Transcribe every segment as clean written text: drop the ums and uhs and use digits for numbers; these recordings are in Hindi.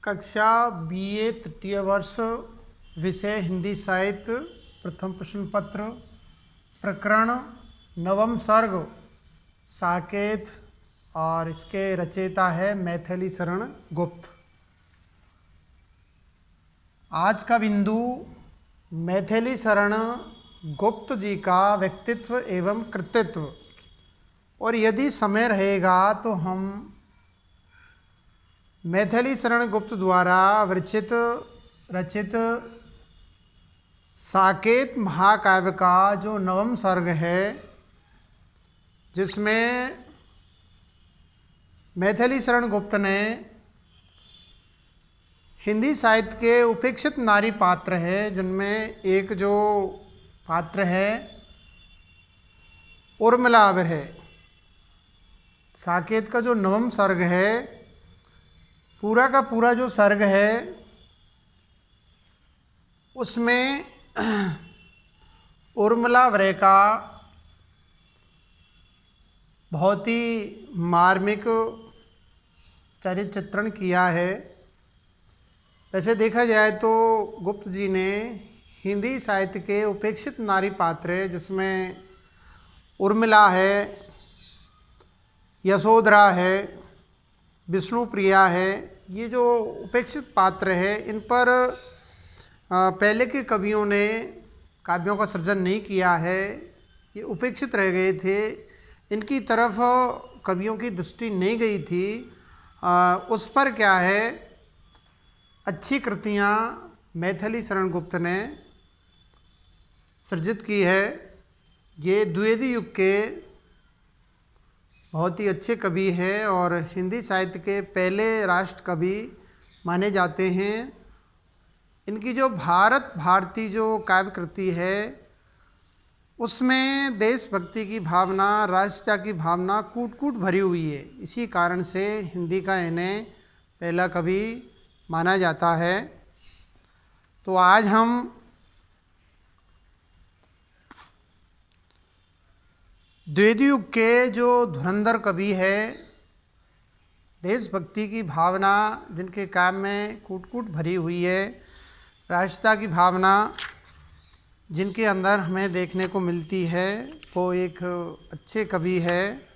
कक्षा बीए तृतीय वर्ष, विषय हिंदी साहित्य, प्रथम प्रश्न पत्र, प्रकरण नवम सर्ग, साकेत, और इसके रचयिता है मैथिली शरण गुप्त। आज का बिंदु मैथिली शरण गुप्त जी का व्यक्तित्व एवं कृतित्व, और यदि समय रहेगा तो हम मैथिली शरण गुप्त द्वारा रचित साकेत महाकाव्य का जो नवम सर्ग है, जिसमें मैथिली शरण गुप्त ने हिंदी साहित्य के उपेक्षित नारी पात्र है, जिनमें एक जो पात्र है उर्मिलावर है। साकेत का जो नवम सर्ग है, पूरा का पूरा जो सर्ग है उसमें उर्मिलावर का बहुत ही मार्मिक चरित्र चित्रण किया है। वैसे देखा जाए तो गुप्त जी ने हिंदी साहित्य के उपेक्षित नारी पात्र है, जिसमें उर्मिला है, यशोधरा है, विष्णुप्रिया है, ये जो उपेक्षित पात्र है, इन पर पहले के कवियों ने काव्यों का सृजन नहीं किया है, ये उपेक्षित रह गए थे, इनकी तरफ कवियों की दृष्टि नहीं गई थी। उस पर क्या है, अच्छी कृतियाँ मैथिली शरण गुप्त ने सृजित की है। ये द्विवेदी युग के बहुत ही अच्छे कवि हैं और हिंदी साहित्य के पहले राष्ट्र कवि माने जाते हैं। इनकी जो भारत भारती जो काव्य कृति है, उसमें देशभक्ति की भावना, राष्ट्रता की भावना कूट कूट भरी हुई है। इसी कारण से हिंदी का इन्हें पहला कवि माना जाता है। तो आज हम द्विवेदी युग के जो धुरंधर कवि है, देशभक्ति की भावना जिनके काम में कूट कूट भरी हुई है, राष्ट्रता की भावना जिनके अंदर हमें देखने को मिलती है, वो एक अच्छे कवि है,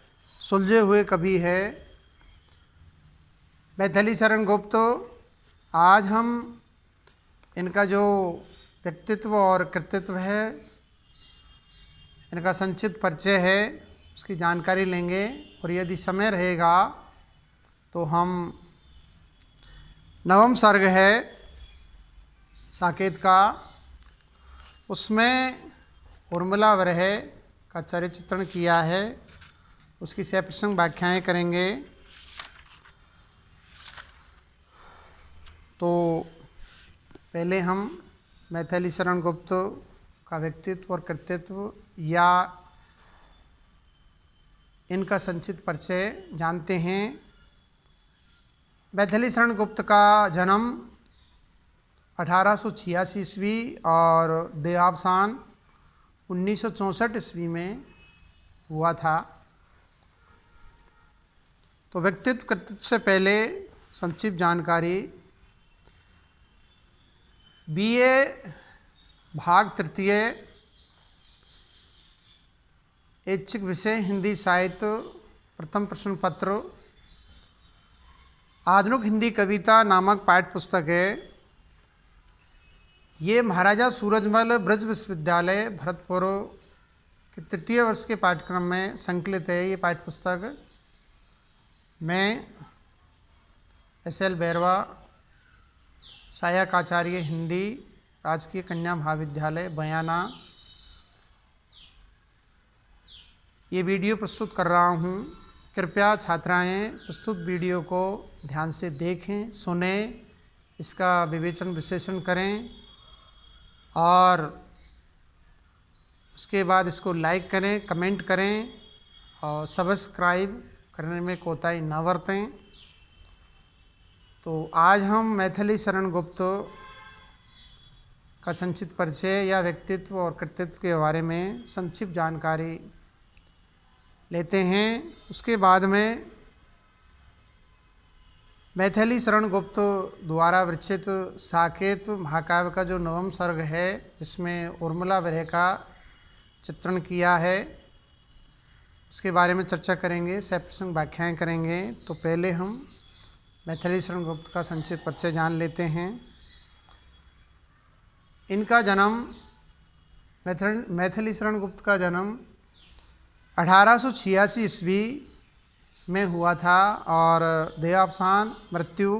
सुलझे हुए कवि है मैथिली शरण गुप्त। आज हम इनका जो व्यक्तित्व और कृतित्व है, इनका संक्षिप्त परिचय है, उसकी जानकारी लेंगे, और यदि समय रहेगा तो हम नवम सर्ग है साकेत का, उसमें उर्मिलावर का चरित्र चित्रण किया है, उसकी सप्रसंग व्याख्याएं करेंगे। तो पहले हम मैथिली शरण गुप्त का व्यक्तित्व और कृतित्व या इनका संक्षिप्त परिचय जानते हैं। मैथिली शरण गुप्त का जन्म 1886 ईस्वी और देहावसान 1964 ईस्वी में हुआ था। तो व्यक्तित्व कृतित्व से पहले संक्षिप्त जानकारी। बीए भाग तृतीय, ऐच्छिक विषय हिंदी साहित्य, प्रथम प्रश्न पत्र, आधुनिक हिंदी कविता नामक पाठ्य पुस्तक है। ये महाराजा सूरजमल ब्रज विश्वविद्यालय भरतपुर के तृतीय वर्ष के पाठ्यक्रम में संकलित है। ये पाठ्य पुस्तक मैं SL बैरवा, सहायक आचार्य हिंदी, राजकीय कन्या महाविद्यालय बयाना, ये वीडियो प्रस्तुत कर रहा हूँ। कृपया छात्राएं प्रस्तुत वीडियो को ध्यान से देखें, सुनें, इसका विवेचन विश्लेषण करें और उसके बाद इसको लाइक करें, कमेंट करें और सब्सक्राइब करने में कोताही न बरतें। तो आज हम मैथिली शरण गुप्त का संक्षिप्त परिचय या व्यक्तित्व और कृतित्व के बारे में संक्षिप्त जानकारी लेते हैं। उसके बाद में मैथिली शरण गुप्त द्वारा विरचित साकेत महाकाव्य का जो नवम सर्ग है, जिसमें उर्मिला विरह का चित्रण किया है, उसके बारे में चर्चा करेंगे, सप्रसंग व्याख्याएं करेंगे। तो पहले हम मैथिली शरण गुप्त का संक्षिप्त परिचय जान लेते हैं। इनका जन्म मैथिली शरण गुप्त का जन्म 1886 ईस्वी में हुआ था और देहावसान मृत्यु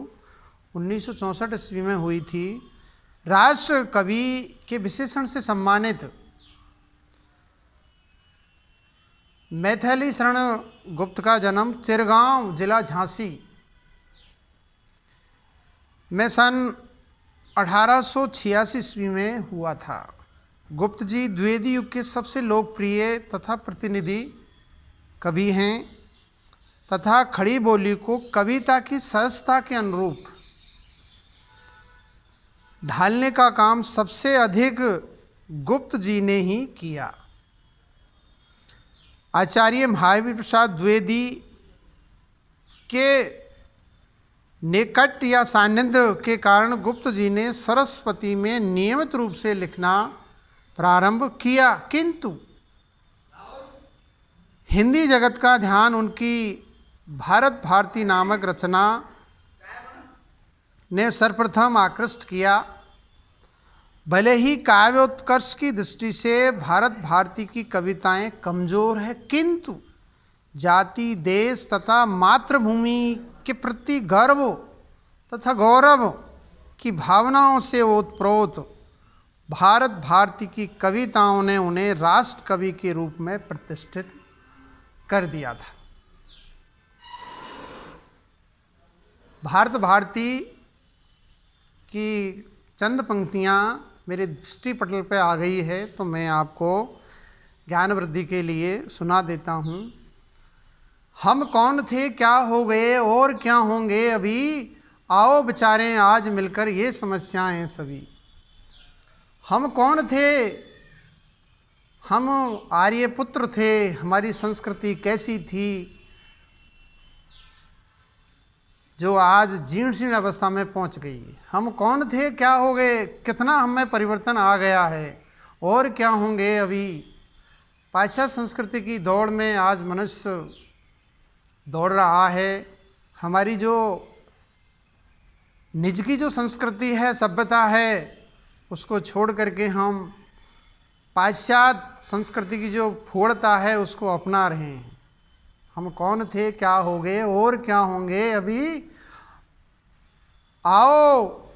1964 ईस्वी में हुई थी। राष्ट्र कवि के विशेषण से सम्मानित मैथिली शरण गुप्त का जन्म चिरगांव जिला झांसी में सन 1886 ईस्वी में हुआ था। गुप्त जी द्विवेदी युग के सबसे लोकप्रिय तथा प्रतिनिधि कवि हैं तथा खड़ी बोली को कविता की सहजता के अनुरूप ढालने का काम सबसे अधिक गुप्त जी ने ही किया। आचार्य महावीर प्रसाद द्विवेदी के निकट या सानिध्य के कारण गुप्त जी ने सरस्वती में नियमित रूप से लिखना प्रारंभ किया, किंतु हिंदी जगत का ध्यान उनकी भारत भारती नामक रचना ने सर्वप्रथम आकृष्ट किया। भले ही काव्योत्कर्ष की दृष्टि से भारत भारती की कविताएं कमजोर है, किंतु जाति, देश तथा मातृभूमि के प्रति गर्व तथा गौरव की भावनाओं से ओतप्रोत भारत भारती की कविताओं ने उन्हें राष्ट्र कवि के रूप में प्रतिष्ठित कर दिया था। भारत भारती की चंद पंक्तियाँ मेरे दृष्टि पटल पे आ गई है, तो मैं आपको ज्ञान वृद्धि के लिए सुना देता हूँ। हम कौन थे, क्या हो गए और क्या होंगे अभी, आओ विचारें आज मिलकर ये समस्याएं सभी। हम कौन थे, हम आर्य पुत्र थे, हमारी संस्कृति कैसी थी जो आज जीर्ण शीर्ण अवस्था में पहुंच गई। हम कौन थे, क्या हो गए, कितना हमें परिवर्तन आ गया है और क्या होंगे अभी। पाश्चात्य संस्कृति की दौड़ में आज मनुष्य दौड़ रहा है। हमारी जो निज की जो संस्कृति है, सभ्यता है, उसको छोड़ करके हम पाश्चात्य संस्कृति की जो फोड़ता है उसको अपना रहे हैं। हम कौन थे, क्या हो गए और क्या होंगे अभी, आओ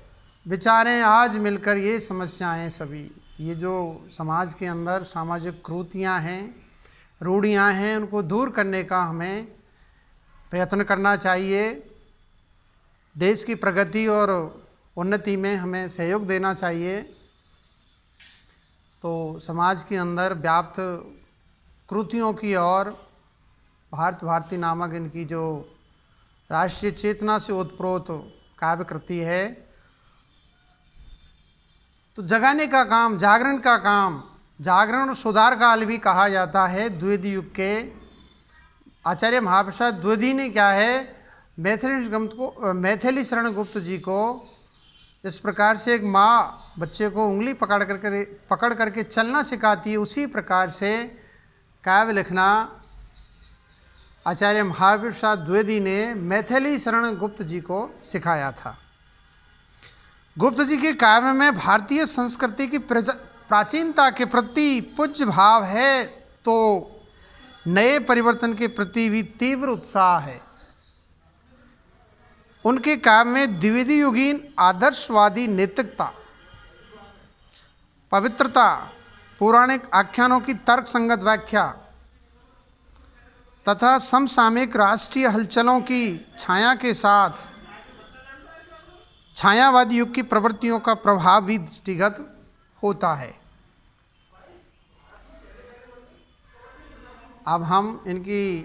विचारें आज मिलकर ये समस्याएं सभी। ये जो समाज के अंदर सामाजिक कुरीतियां हैं, रूढ़ियां हैं, उनको दूर करने का हमें प्रयत्न करना चाहिए। देश की प्रगति और उन्नति में हमें सहयोग देना चाहिए। तो समाज के अंदर व्याप्त कुरीतियों की ओर भारत भारती नामक इनकी जो राष्ट्रीय चेतना से ओतप्रोत काव्य कृति है, तो जगाने का काम, जागरण का काम, जागरण और सुधार काल भी कहा जाता है द्विवेदी युग के। आचार्य महाप्रसाद द्विवेदी ने क्या है, मैथिली शरण गुप्त जी को जिस प्रकार से एक माँ बच्चे को उंगली पकड़ करके चलना सिखाती है, उसी प्रकार से काव्य लिखना आचार्य महावीर प्रसाद द्विवेदी ने मैथिली शरण गुप्त जी को सिखाया था। गुप्त जी के काव्य में भारतीय संस्कृति की प्राचीनता के प्रति पूज्य भाव है, तो नए परिवर्तन के प्रति भी तीव्र उत्साह है। उनके काव्य में द्विवेदी युगीन आदर्शवादी नैतिकता, पवित्रता, पौराणिक आख्यानों की तर्क संगत व्याख्या तथा समसामयिक राष्ट्रीय हलचलों की छाया के साथ छायावादी युग की प्रवृत्तियों का प्रभाव भी दृष्टिगत होता है। अब हम इनकी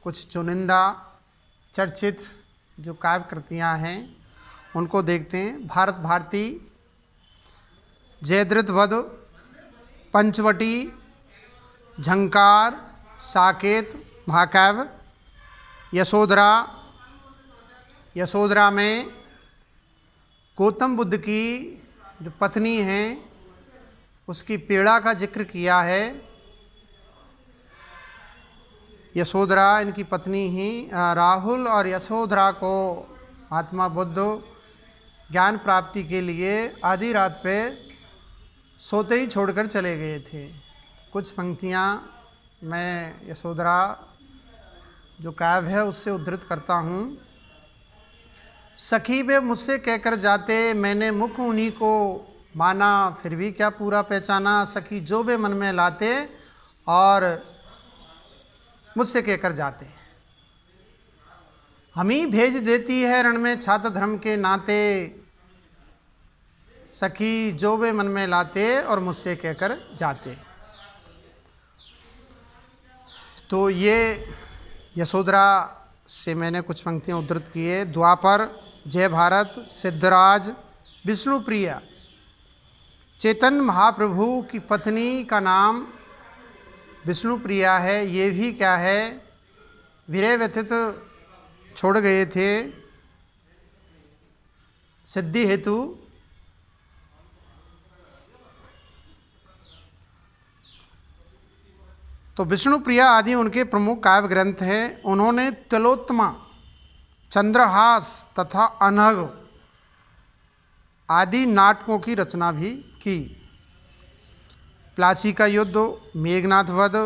कुछ चुनिंदा चर्चित जो काव्य कृतियाँ हैं उनको देखते हैं। भारत भारती, जयद्रथ वध, पंचवटी, झंकार, साकेत महाकाव्य, यशोधरा, यशोधरा में गौतम बुद्ध की जो पत्नी हैं उसकी पीड़ा का जिक्र किया है। यशोधरा इनकी पत्नी ही राहुल और यशोधरा को महात्मा बुद्ध ज्ञान प्राप्ति के लिए आधी रात पे सोते ही छोड़कर चले गए थे। कुछ पंक्तियाँ मैं यशोधरा जो काव्य है उससे उद्धृत करता हूँ। सखी वे मुझसे कहकर जाते, मैंने मुख उन्हीं को माना, फिर भी क्या पूरा पहचाना। सखी जो वे मन में लाते और मुझसे कहकर जाते, हम ही भेज देती है रण में छात्र धर्म के नाते। सखी जो वे मन में लाते और मुझसे कहकर जाते। तो ये यशोधरा से मैंने कुछ पंक्तियाँ उद्धृत की है। द्वापर, जय भारत, सिद्धराज, विष्णुप्रिया, चैतन्य महाप्रभु की पत्नी का नाम विष्णुप्रिया है। ये भी क्या है, विरह व्यथित छोड़ गए थे सिद्धि हेतु। तो विष्णुप्रिया आदि उनके प्रमुख काव्य ग्रंथ हैं। उन्होंने तिलोत्तमा, चंद्रहास तथा अनघ आदि नाटकों की रचना भी की। प्लासी का युद्ध, मेघनाथ वध,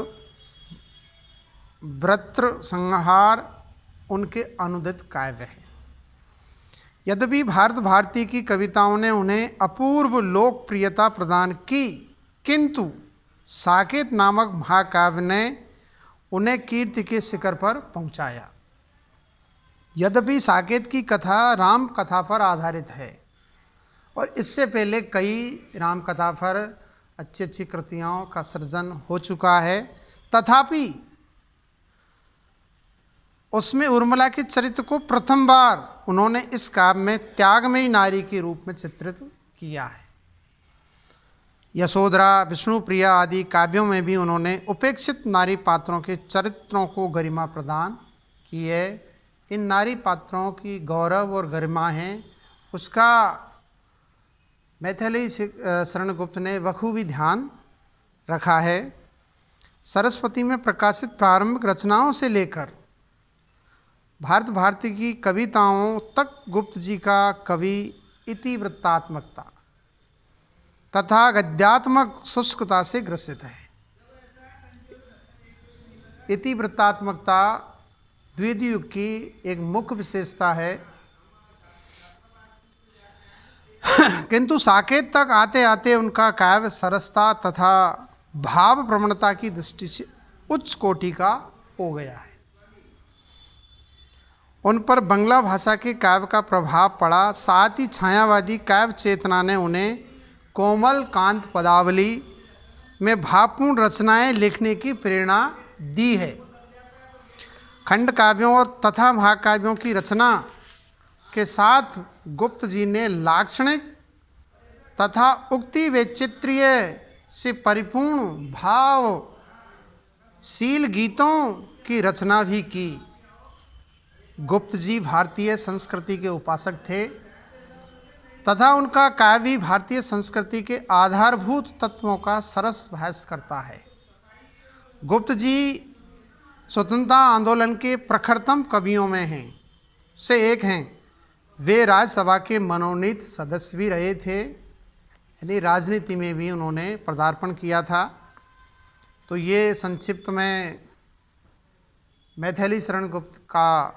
वृत्र संहार उनके अनुदित काव्य हैं। यद्यपि भारत भारती की कविताओं ने उन्हें अपूर्व लोकप्रियता प्रदान की, किंतु साकेत नामक महाकाव्य ने उन्हें कीर्ति के शिखर पर पहुंचाया। यद्यपि साकेत की कथा राम कथा पर आधारित है और इससे पहले कई राम कथा पर अच्छी अच्छी कृतियों का सृजन हो चुका है, तथापि उसमें उर्मिला के चरित्र को प्रथम बार उन्होंने इस काव्य में त्यागमयी नारी के रूप में चित्रित किया है। यशोधरा, विष्णुप्रिया आदि काव्यों में भी उन्होंने उपेक्षित नारी पात्रों के चरित्रों को गरिमा प्रदान की है। इन नारी पात्रों की गौरव और गरिमा है, उसका मैथिली शरण गुप्त ने बखूबी ध्यान रखा है। सरस्वती में प्रकाशित प्रारंभिक रचनाओं से लेकर भारत भारती की कविताओं तक गुप्त जी का कवि इतिवृत्तात्मकता तथा गद्यात्मक शुष्कता से ग्रसित है। इतिवृत्तात्मकता द्वितीय युग की एक मुख्य विशेषता है, किंतु साकेत तक आते आते उनका काव्य सरसता तथा भाव प्रवणता की दृष्टि से उच्च कोटि का हो गया है। उन पर बंगला भाषा के काव्य का प्रभाव पड़ा, साथ ही छायावादी काव्य चेतना ने उन्हें कोमल कांत पदावली में भावपूर्ण रचनाएं लिखने की प्रेरणा दी है। खंड काव्यों और तथा महाकाव्यों की रचना के साथ गुप्त जी ने लाक्षणिक तथा उक्ति वैचित्र्य से परिपूर्ण भावशील गीतों की रचना भी की। गुप्त जी भारतीय संस्कृति के उपासक थे तथा उनका काव्य भी भारतीय संस्कृति के आधारभूत तत्वों का सरस बहस करता है। गुप्त जी स्वतंत्रता आंदोलन के प्रखरतम कवियों में से एक हैं। वे राज्यसभा के मनोनीत सदस्य भी रहे थे, यानी राजनीति में भी उन्होंने पदार्पण किया था। तो ये संक्षिप्त में मैथिली शरण गुप्त का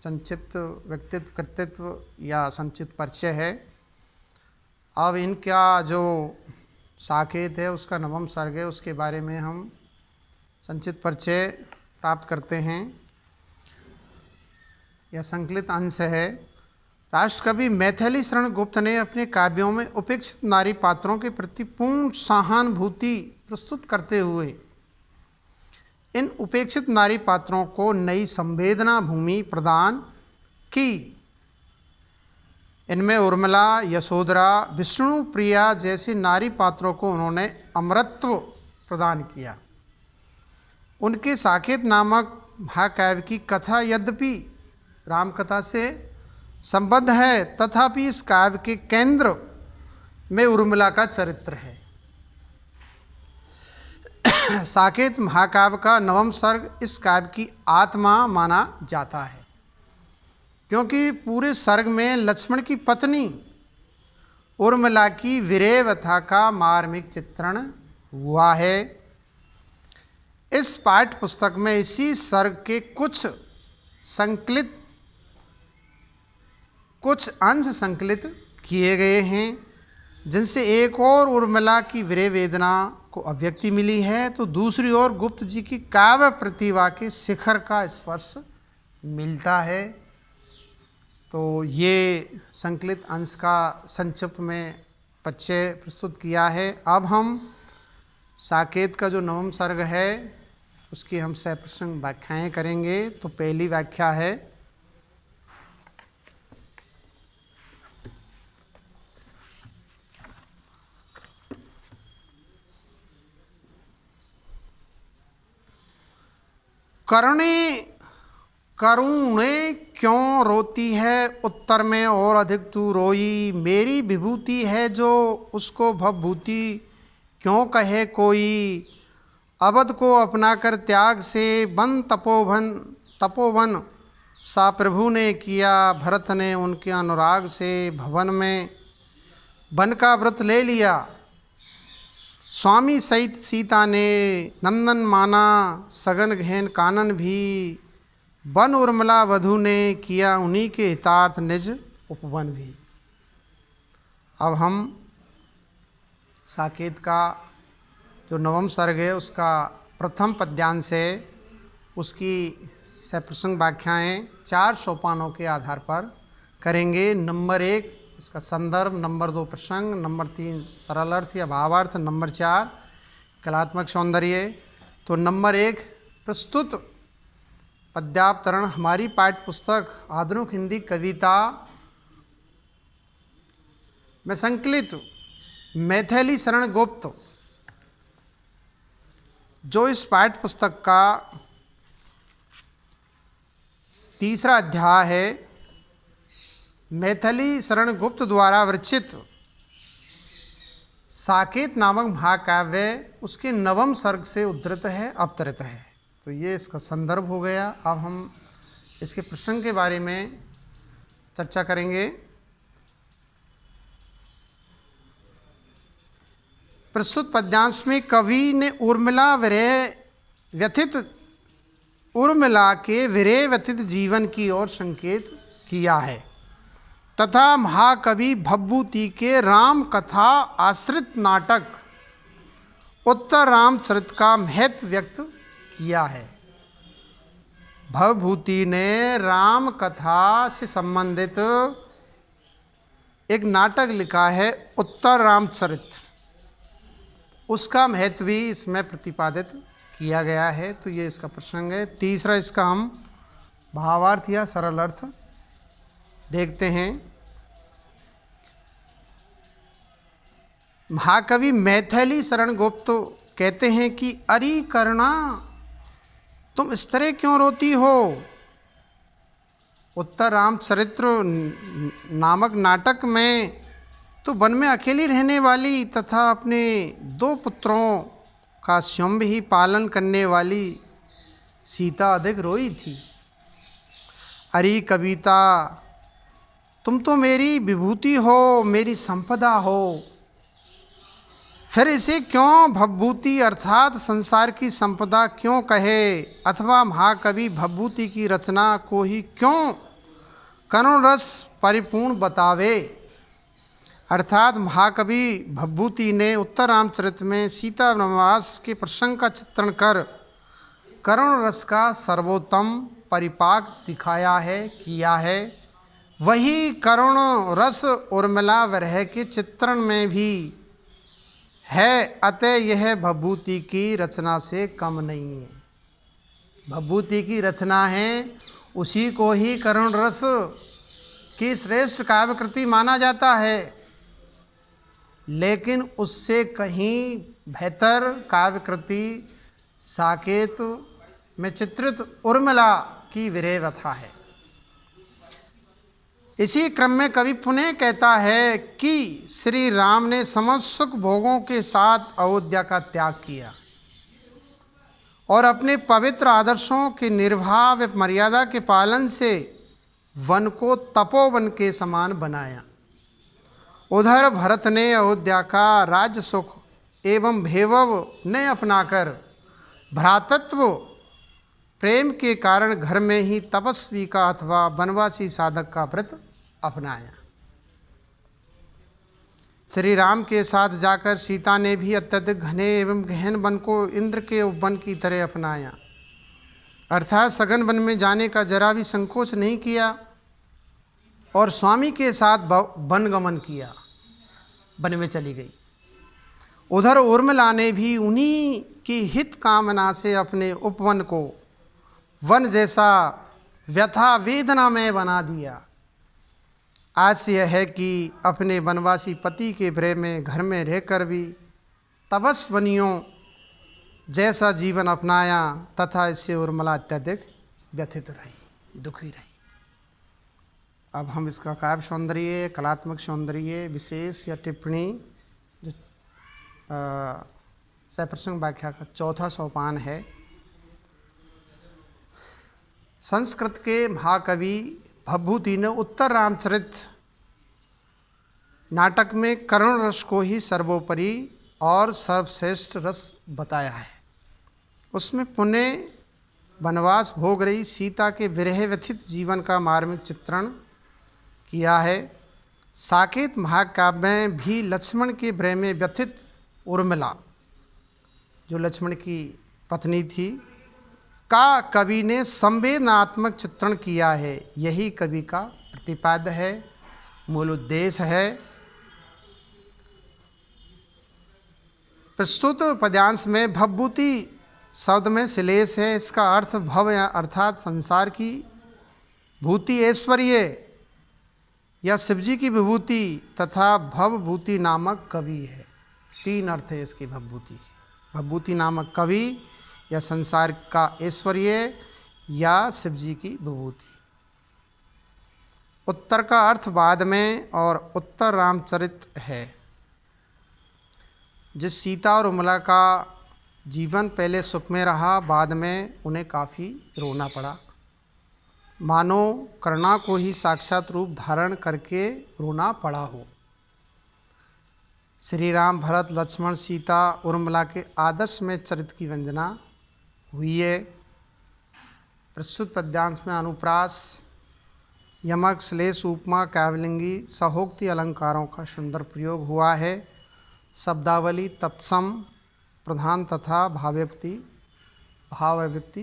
संक्षिप्त व्यक्तित्व कृतित्व या संक्षिप्त परिचय है। अब इनका जो साकेत है उसका नवम सर्ग है, उसके बारे में हम संक्षिप्त परिचय प्राप्त करते हैं। यह संकलित अंश है। राष्ट्रकवि मैथिली शरण गुप्त ने अपने काव्यों में उपेक्षित नारी पात्रों के प्रति पूर्ण सहानुभूति प्रस्तुत करते हुए इन उपेक्षित नारी पात्रों को नई संवेदना भूमि प्रदान की। इनमें उर्मिला, यशोधरा, विष्णुप्रिया जैसे नारी पात्रों को उन्होंने अमरत्व प्रदान किया। उनके साकेत नामक महाकाव्य की कथा यद्यपि रामकथा से संबद्ध है, तथापि इस काव्य के केंद्र में उर्मिला का चरित्र है। साकेत महाकाव्य का नवम सर्ग इस काव्य की आत्मा माना जाता है, क्योंकि पूरे सर्ग में लक्ष्मण की पत्नी उर्मिला की विरह व्यथा का मार्मिक चित्रण हुआ है। इस पाठ्य पुस्तक में इसी सर्ग के कुछ अंश संकलित किए गए हैं, जिनसे एक और उर्मिला की विरह वेदना को अभिव्यक्ति मिली है, तो दूसरी ओर गुप्त जी की काव्य प्रतिभा के शिखर का स्पर्श मिलता है। तो ये संकलित अंश का संक्षिप्त में परिचय प्रस्तुत किया है। अब हम साकेत का जो नवम सर्ग है उसकी हम सप्रसंग व्याख्याएं करेंगे। तो पहली व्याख्या है, करुणे क्यों रोती है उत्तर में और अधिक तू रोई, मेरी विभूति है जो उसको भवभूति क्यों कहे कोई, अवध को अपना कर त्याग से बन तपोवन सा प्रभु ने किया, भरत ने उनके अनुराग से भवन में वन का व्रत ले लिया, स्वामी सहित सीता ने नंदन माना, सगन घेन कानन भी वन उर्मिला वधु ने किया, उन्हीं के हितार्थ निज उपवन भी। अब हम साकेत का जो नवम सर्ग है उसका प्रथम पद्यांश है, उसकी सप्रसंग व्याख्याएं 4 सोपानों के आधार पर करेंगे। नंबर 1 इसका संदर्भ, नंबर 2 प्रसंग, नंबर 3 सरल अर्थ या भावार्थ, नंबर 4 कलात्मक सौंदर्य। तो नंबर 1 प्रस्तुत पद्यावतरण हमारी पाठ्य पुस्तक आधुनिक हिंदी कविता में संकलित मैथिली शरण गुप्त, जो इस पाठ्य पुस्तक का तीसरा अध्याय है, मैथिली शरण गुप्त द्वारा विरचित साकेत नामक महाकाव्य उसके नवम सर्ग से उद्धृत है, अवतरित है। तो ये इसका संदर्भ हो गया। अब हम इसके प्रसंग के बारे में चर्चा करेंगे। प्रस्तुत पद्यांश में कवि ने उर्मिला के विरह व्यथित जीवन की ओर संकेत किया है, तथा महाकवि भवभूति के राम कथा आश्रित नाटक उत्तर रामचरित का महत्व व्यक्त किया है। भवभूति ने राम कथा से संबंधित एक नाटक लिखा है उत्तर रामचरित, उसका महत्व भी इसमें प्रतिपादित किया गया है। तो ये इसका प्रसंग है। तीसरा इसका हम भावार्थ या सरल अर्थ देखते हैं। महाकवि मैथिली शरण गुप्त कहते हैं कि अरे करुणा तुम इस तरह क्यों रोती हो। उत्तर रामचरित्र नामक नाटक में तो वन में अकेली रहने वाली तथा अपने 2 पुत्रों का स्वयं ही पालन करने वाली सीता अधिक रोई थी। अरे कविता तुम तो मेरी विभूति हो, मेरी संपदा हो, फिर इसे क्यों भवभूति अर्थात संसार की संपदा क्यों कहे, अथवा महाकवि भवभूति की रचना को ही क्यों करुण रस परिपूर्ण बतावे। अर्थात महाकवि भवभूति ने उत्तर रामचरित में सीता वनवास के प्रसंग का चित्रण कर करुण रस का सर्वोत्तम परिपाक दिखाया है, किया है। वही करुण रस उर्मिला विरह के चित्रण में भी है, अतः यह भवभूति की रचना से कम नहीं है। भवभूति की रचना है, उसी को ही करुण रस की श्रेष्ठ काव्य कृति माना जाता है, लेकिन उससे कहीं बेहतर काव्य कृति साकेत में चित्रित उर्मिला की विरह व्यथा है। इसी क्रम में कवि पुनः कहता है कि श्री राम ने समस्त सुख भोगों के साथ अयोध्या का त्याग किया और अपने पवित्र आदर्शों के निर्वाह व मर्यादा के पालन से वन को तपोवन के समान बनाया। उधर भरत ने अयोध्या का राज्य सुख एवं वैभव ने अपनाकर भ्रातृत्व प्रेम के कारण घर में ही तपस्वी का अथवा वनवासी साधक का व्रत अपनाया। श्री राम के साथ जाकर सीता ने भी अत्यधिक घने एवं गहन वन को इंद्र के उपवन की तरह अपनाया, अर्थात सघन वन में जाने का जरा भी संकोच नहीं किया और स्वामी के साथ वनगमन किया, वन में चली गई। उधर उर्मिला ने भी उन्हीं की हित कामना से अपने उपवन को वन जैसा व्यथा वेदना में बना दिया। आज यह है कि अपने वनवासी पति के प्रेम में घर में रहकर भी तपस्विनियों जैसा जीवन अपनाया तथा इससे उर्मिला अत्यधिक व्यथित रही, दुखी रही। अब हम इसका काव्य सौंदर्य, कलात्मक सौंदर्य विशेष या टिप्पणी जो सप्रसंग व्याख्या का चौथा सोपान है। संस्कृत के महाकवि भवभूति ने उत्तर रामचरित नाटक में करुण रस को ही सर्वोपरि और सर्वश्रेष्ठ रस बताया है। उसमें पुनः वनवास भोग रही सीता के विरह व्यथित जीवन का मार्मिक चित्रण किया है। साकेत महाकाव्य में भी लक्ष्मण के विरह में व्यथित उर्मिला, जो लक्ष्मण की पत्नी थी, का कवि ने संवेदनात्मक चित्रण किया है। यही कवि का प्रतिपाद्य है, मूल उद्देश्य है। प्रस्तुत पद्यांश में भवभूति शब्द में श्लेष है। इसका अर्थ भव अर्थात संसार की, भूति ऐश्वर्य या शिवजी की विभूति तथा भवभूति नामक कवि है। तीन अर्थ है इसकी भवभूति। भवभूति नामक कवि या संसार का ऐश्वर्य या शिवजी की विभूति। उत्तर का अर्थ बाद में और उत्तर रामचरित है। जिस सीता और उर्मिला का जीवन पहले सुख में रहा, बाद में उन्हें काफ़ी रोना पड़ा, मानो करुणा को ही साक्षात रूप धारण करके रोना पड़ा हो। श्री राम, भरत, लक्ष्मण, सीता, उर्मिला के आदर्श में चरित्र की वंदना हुई है। प्रस्तुत पद्यांश में अनुप्रास, यमक, श्लेष, उपमा, काव्यलिंगी, सहोक्ति अलंकारों का सुंदर प्रयोग हुआ है। शब्दावली तत्सम, प्रधान तथा भावाभिव्यक्ति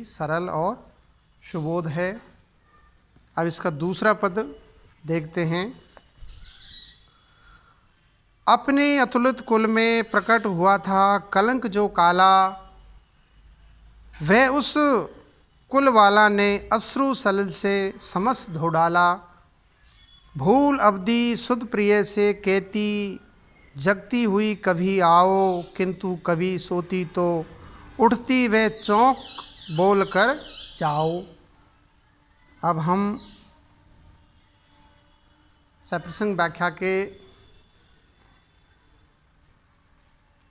सरल और सुबोध है। अब इसका दूसरा पद देखते हैं। अपने अतुलित कुल में प्रकट हुआ था कलंक जो काला, वह उस कुल वाला ने अश्रु सलिल से समस्त धो डाला। भूल अवधि सुध प्रिय से कहती, जगती हुई कभी आओ, किंतु कभी सोती तो उठती वह चौंक बोल कर जाओ। अब हम सप्रसंग व्याख्या के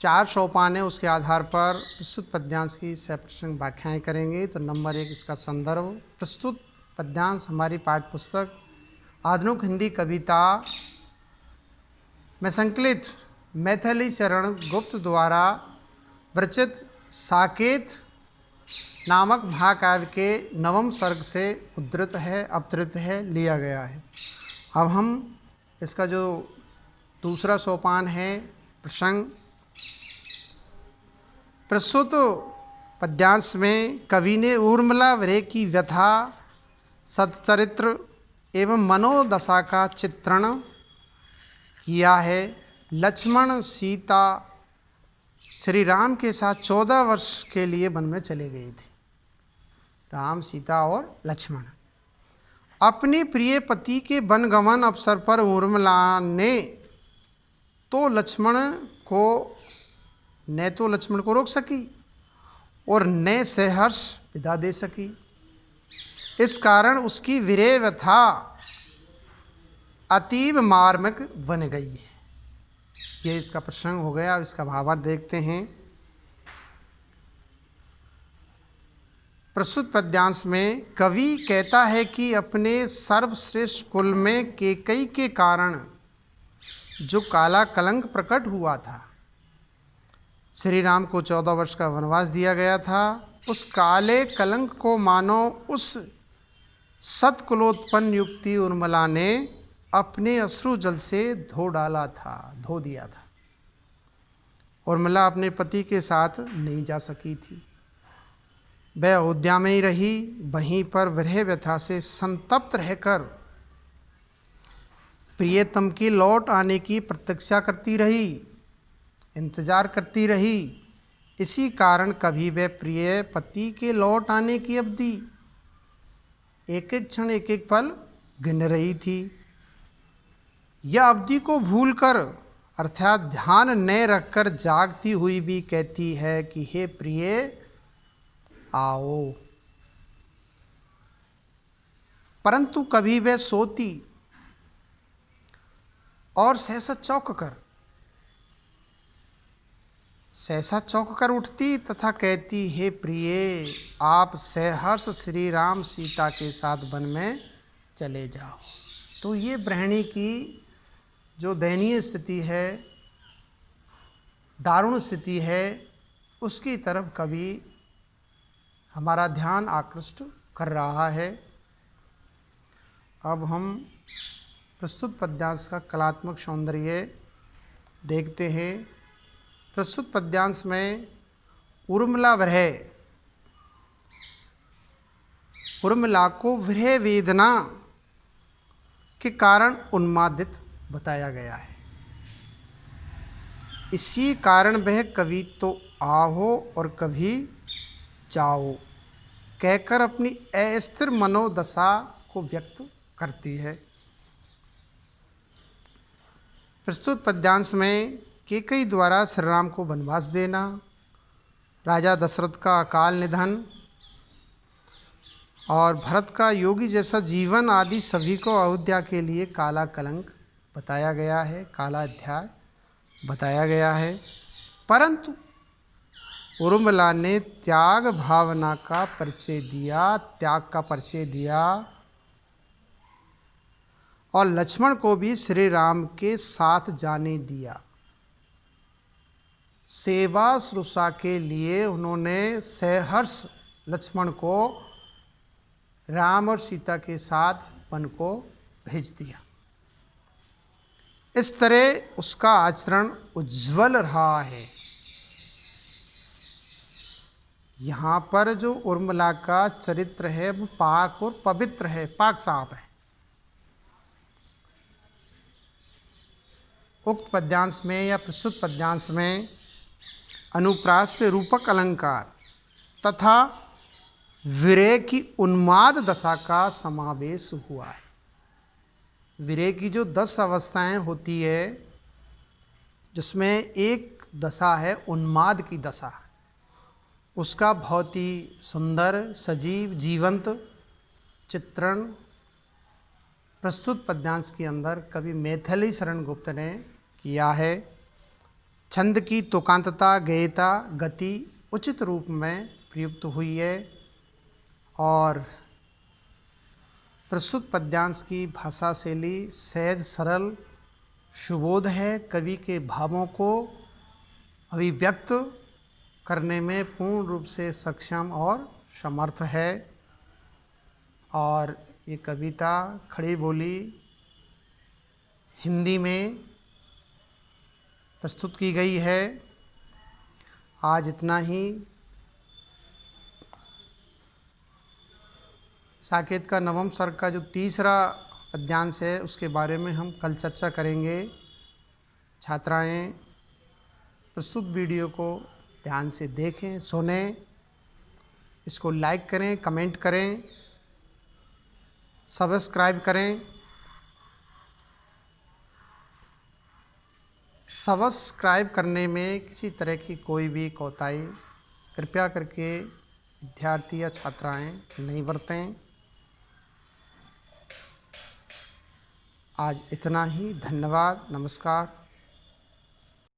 4 सोपान है, उसके आधार पर प्रस्तुत पद्यांश की सप्रसंग व्याख्याएँ करेंगे। तो नंबर 1 इसका संदर्भ। प्रस्तुत पद्यांश हमारी पाठ्य पुस्तक आधुनिक हिंदी कविता में संकलित मैथिली शरण गुप्त द्वारा विरचित साकेत नामक महाकाव्य के 9वें सर्ग से उद्धृत है, अवतरित है, लिया गया है। अब हम इसका जो दूसरा सोपान है प्रसंग, प्रस्तुत पद्यांश में कवि ने उर्मिला विरह की व्यथा, सच्चरित्र एवं मनोदशा का चित्रण किया है। लक्ष्मण सीता श्री राम के साथ 14 वर्ष के लिए वन में चले गए थे। राम, सीता और लक्ष्मण अपने प्रिय पति के वनगमन अवसर पर उर्मिला ने तो लक्ष्मण को रोक सकी और न सहर्ष विदा दे सकी। इस कारण उसकी विरह व्यथा अतीब मार्मिक बन गई है। ये इसका प्रसंग हो गया। अब इसका भावार्थ देखते हैं। प्रस्तुत पद्यांश में कवि कहता है कि अपने सर्वश्रेष्ठ कुल में केकई के कारण जो काला कलंक प्रकट हुआ था, श्री राम को 14 वर्ष का वनवास दिया गया था, उस काले कलंक को मानो उस सत्कुलोत्पन्न युक्ति उर्मिला ने अपने अश्रु जल से धो दिया था। उर्मिला अपने पति के साथ नहीं जा सकी थी। वह अयोध्या में ही रही, वहीं पर विरह व्यथा से संतप्त रहकर प्रियतम की लौट आने की प्रतीक्षा करती रही, इंतजार करती रही। इसी कारण कभी वह प्रिय पति के लौट आने की अवधि एक एक क्षण एक एक पल गिन रही थी। यह अवधि को भूलकर अर्थात ध्यान न रखकर जागती हुई भी कहती है कि हे प्रिय आओ। परंतु कभी वह सोती और सहसा चौंक कर उठती तथा कहती, हे प्रिय आप सहर्ष श्री राम सीता के साथ वन में चले जाओ। तो ये गृहिणी की जो दयनीय स्थिति है, दारुण स्थिति है, उसकी तरफ कभी हमारा ध्यान आकृष्ट कर रहा है। अब हम प्रस्तुत पद्यांश का कलात्मक सौंदर्य देखते हैं। प्रस्तुत पद्यांश में उर्मिला को विरह वेदना के कारण उन्मादित बताया गया है। इसी कारण वह कभी तो आओ और कभी जाओ कहकर अपनी अस्थिर मनोदशा को व्यक्त करती है। प्रस्तुत पद्यांश में कैकेयी द्वारा श्री राम को वनवास देना, राजा दशरथ का अकाल निधन और भरत का योगी जैसा जीवन आदि सभी को अयोध्या के लिए काला कलंक बताया गया है, काला अध्याय बताया गया है। परंतु उर्मिला ने त्याग भावना का परिचय दिया, त्याग का परिचय दिया और लक्ष्मण को भी श्री राम के साथ जाने दिया। सेवा शुश्रूषा के लिए उन्होंने सहर्ष लक्ष्मण को राम और सीता के साथ वन को भेज दिया। इस तरह उसका आचरण उज्ज्वल रहा है। यहाँ पर जो उर्मिला का चरित्र है वो पाक और पवित्र है, पाक साफ है। उक्त पद्यांश में या प्रस्तुत पद्यांश में अनुप्रास पे रूपक अलंकार तथा विरह की उन्माद दशा का समावेश हुआ है। विरह की जो 10 अवस्थाएं होती है, जिसमें एक दशा है उन्माद की दशा, उसका बहुत ही सुंदर सजीव जीवंत चित्रण प्रस्तुत पद्यांश के अंदर कवि मैथिली शरण गुप्त ने किया है। छंद की तुकांतता, गेयता, गति उचित रूप में प्रयुक्त हुई है और प्रस्तुत पद्यांश की भाषा शैली सहज सरल सुबोध है। कवि के भावों को अभिव्यक्त करने में पूर्ण रूप से सक्षम और समर्थ है और ये कविता खड़ी बोली हिंदी में प्रस्तुत की गई है। आज इतना ही। साकेत का नवम सर्ग का जो तीसरा पद्यांश है उसके बारे में हम कल चर्चा करेंगे। छात्राएं प्रस्तुत वीडियो को ध्यान से देखें, सुनें, इसको लाइक करें, कमेंट करें, सब्सक्राइब करें। सब्सक्राइब करने में किसी तरह की कोई भी कोताही कृपया करके विद्यार्थी या छात्राएं नहीं बरतें। आज इतना ही। धन्यवाद, नमस्कार।